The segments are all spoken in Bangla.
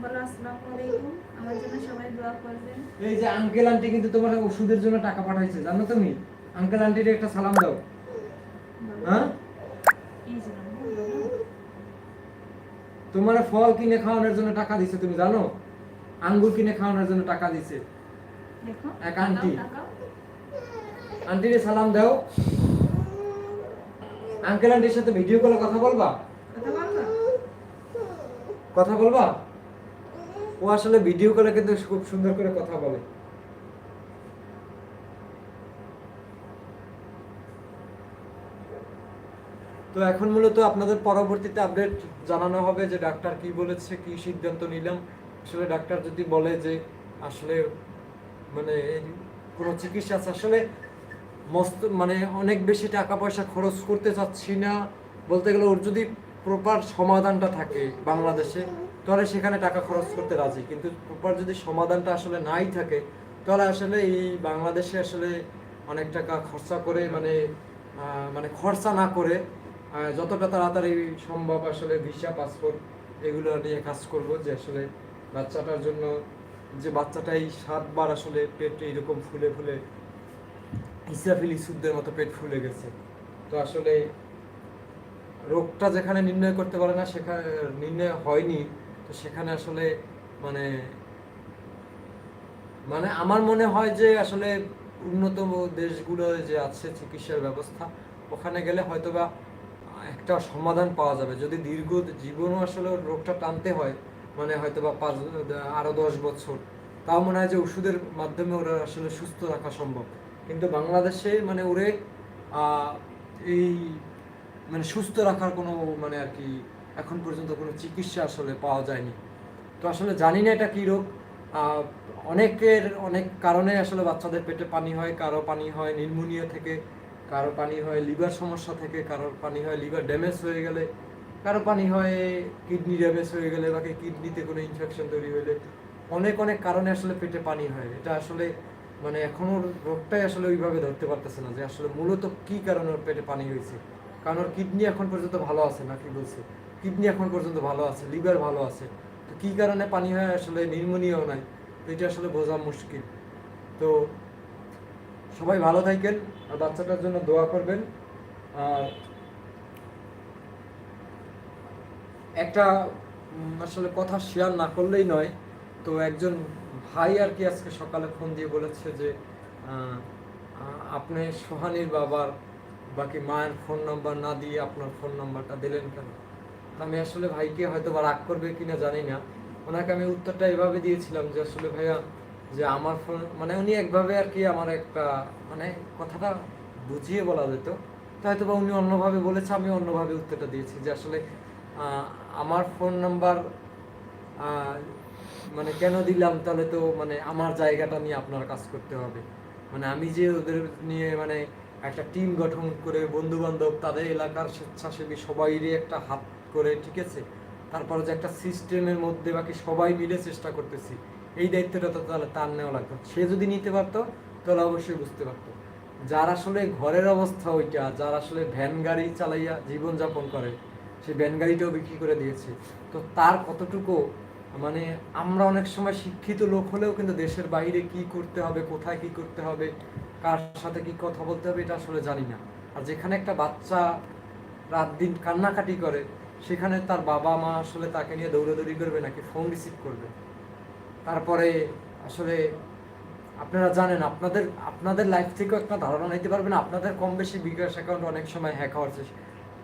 বলো আসসালামু আলাইকুম, আমার জন্য সবাই দোয়া করবেন। এই যে আঙ্কেল আন্টি কিন্তু তোমার ওষুধের জন্য টাকা পাঠাইছে, জানো তুমি? আঙ্কেল আন্টির একটা সালাম দাও। বলো হ্যাঁ, কি ছিলাম বলো। তোমার ফল কিনে খাওয়ানোর জন্য টাকা দিছে, তুমি জানো? আঙ্গুর কিনে খাওয়ানোর জন্য টাকা দিছে দেখো এক তাকাও আন্টি। তাকাও। আন্টিরে সালাম দাও। আঙ্কেল আন্টির সাথে ভিডিও কলে কথা বলবা? কথা বলবা? কথা বলবা? ও আসলে ভিডিও কলে কিন্তু খুব সুন্দর করে কথা বলে। তো এখন মূলত আপনাদের পরবর্তীতে আপডেট জানানো হবে যে ডাক্তার কি বলেছে, কি সিদ্ধান্ত নিলাম। আসলে ডাক্তার যদি বলে যে আসলে মানে কোনো চিকিৎসা আছে, আসলে মস্ত মানে অনেক বেশি টাকা পয়সা খরচ করতে চাচ্ছি না বলতে গেলে। ওর যদি প্রপার সমাধানটা থাকে বাংলাদেশে, তাহলে সেখানে টাকা খরচ করতে রাজি। কিন্তু প্রপার যদি সমাধানটা আসলে নাই থাকে, তাহলে আসলে এই বাংলাদেশে আসলে অনেক টাকা খরচা করে মানে খরচা না করে যতটা তাড়াতাড়ি সম্ভব আসলে ভিসা পাসপোর্ট এগুলো নিয়ে কাজ করব, যে আসলে বাচ্চাটার জন্য, যে বাচ্চাটাই 7 বার আসলে পেট এইরকম ফুলে ফুলে ইসরাফিল ইসুদ্দের মতো পেট ফুলে গেছে। তো আসলে রোগটা যেখানে নির্ণয় করতে পারে না, সেখানে নির্ণয় হয়নি, তো সেখানে আসলে মানে মানে আমার মনে হয় যে আসলে উন্নত দেশগুলো যে আছে চিকিৎসার ব্যবস্থা, ওখানে গেলে হয়তোবা একটা সমাধান পাওয়া যাবে। যদি দীর্ঘ জীবনও আসলে রোগটা টানতে হয়, মানে হয়তোবা আরো 10 বছর, তাও মনে হয় যে ওষুধের মাধ্যমে ওরা আসলে সুস্থ রাখা সম্ভব। কিন্তু বাংলাদেশে মানে ওরে এই মানে সুস্থ রাখার কোনো মানে আর কি এখন পর্যন্ত কোনো চিকিৎসা আসলে পাওয়া যায়নি। তো আসলে জানি না এটা কী রোগ। আহ, অনেকের অনেক কারণে আসলে বাচ্চাদের পেটে পানি হয়। কারো পানি হয় নিউমোনিয়া থেকে, কারো পানি হয় লিভার সমস্যা থেকে, কারোর পানি হয় লিভার ড্যামেজ হয়ে গেলে, কারো পানি হয় কিডনি ড্যামেজ হয়ে গেলে, বাকি কিডনিতে কোনো ইনফেকশন তৈরি হলে। অনেক অনেক কারণে আসলে পেটে পানি হয়। এটা আসলে মানে এখনো রোগটাই আসলে ওইভাবে ধরতে পারতেছে না যে আসলে মূলত কি কারণে ওর পেটে পানি হয়েছে। কারণ ওর কিডনি এখন পর্যন্ত ভালো আছে না, কি বলছে, কিডনি এখন পর্যন্ত ভালো আছে, লিভার ভালো আছে, তো কী কারণে পানি হয় আসলে নিউমোনিয়াও নাই, তো এটা আসলে বোঝা মুশকিল। তো সবাই ভালো থাকেন আর বাচ্চাটার জন্য দোয়া করবেন। আর একটা আসলে কথা শেয়ার না করলেই নয়। তো একজন ভাই আর কি আজকে সকালে ফোন দিয়ে বলেছে যে আপনি সোহানীর বাবার বাকি মায়ের ফোন নাম্বার না দিয়ে আপনার ফোন নাম্বারটা দিলেন কেন? আমি আসলে ভাইকে হয়তো বা রাগ করবে কিনা জানি না, ওনাকে আমি উত্তরটা এভাবে দিয়েছিলাম যে আসলে ভাইয়া, যে আমার ফোন মানে উনি একভাবে আর কি আমার একটা মানে কথাটা বুঝিয়ে বলা যেত, তো হয়তো বা উনি অন্যভাবে বলেছে, আমি অন্যভাবে উত্তরটা দিয়েছি যে আসলে আমার ফোন নাম্বার মানে কেন দিলাম, তাহলে তো মানে আমার জায়গাটা নিয়ে আপনার কাজ করতে হবে। মানে আমি যে ওদের নিয়ে মানে একটা টিম গঠন করে বন্ধু বান্ধব তাদের এলাকার স্বেচ্ছাসেবী সবাইরই একটা হাত করে, ঠিক আছে, তারপরে যে একটা সিস্টেমের মধ্যে বাকি সবাই মিলে চেষ্টা করতেছি, এই দায়িত্বটা তো তাহলে তার নেওয়া লাগতো। সে যদি নিতে পারতো তাহলে অবশ্যই বুঝতে পারতো। যার আসলে ঘরের অবস্থা ওইটা, যার আসলে ভ্যান গাড়ি চালাইয়া জীবনযাপন করে, সে ভ্যান গাড়িটাও বিক্রি করে দিয়েছে। তো তার কতটুকু মানে আমরা অনেক সময় শিক্ষিত লোক হলেও কিন্তু দেশের বাইরে কি করতে হবে, কোথায় কি করতে হবে, কার সাথে কি কথা বলতে হবে, এটা আসলে জানি না। আর যেখানে একটা বাচ্চা রাত দিন কান্নাকাটি করে, সেখানে তার বাবা মা আসলে তাকে নিয়ে দৌড়াদৌড়ি করবে নাকি ফোন রিসিভ করবে? তারপরে আসলে আপনারা জানেন, আপনাদের আপনাদের লাইফ থেকেও একটা ধারণা নিতে পারবেন। আপনাদের কম বেশি বিকাশ অ্যাকাউন্ট অনেক সময় হ্যাক হওয়ার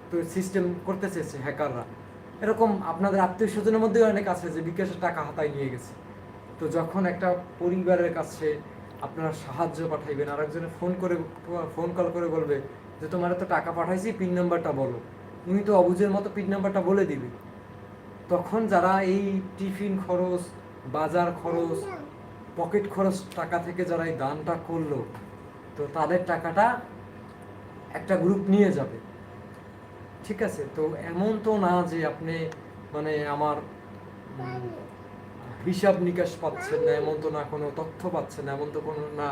তো সিস্টেম করতে চেয়েছে হ্যাকাররা। এরকম আপনাদের আত্মীয় স্বজনের মধ্যেও অনেক আছে যে বিকাশের টাকা হাতায় নিয়ে গেছে। তো যখন একটা পরিবারের কাছে আপনারা সাহায্য পাঠাইবেন, আরেকজনে ফোন কল করে বলবে যে তোমার তো টাকা পাঠাইছি, পিন নাম্বারটা বলো, উনি তো অবুঝের মতো পিন নাম্বারটা বলে দিবে। তখন যারা এই টিফিন খরচ, বাজার খরচ, পকেট খরচ টাকা থেকে যারা এই দানটা করলো, তো তাদের টাকাটা একটা গ্রুপ নিয়ে যাবে, ঠিক আছে? তো এমন তো না যে আপনি মানে আমার হিসাব নিকাশ পাচ্ছেন না, এমন তো না, কোনো তথ্য পাচ্ছেন না, এমন তো কোনো না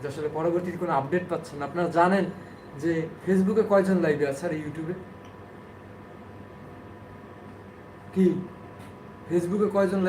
যে আসলে পরবর্তীতে কোনো আপডেট পাচ্ছেন না। আপনারা জানেন যে ফেসবুকে কয়জন লাইভে আছে আর ইউটিউবে কি, ফেসবুকে কয়জন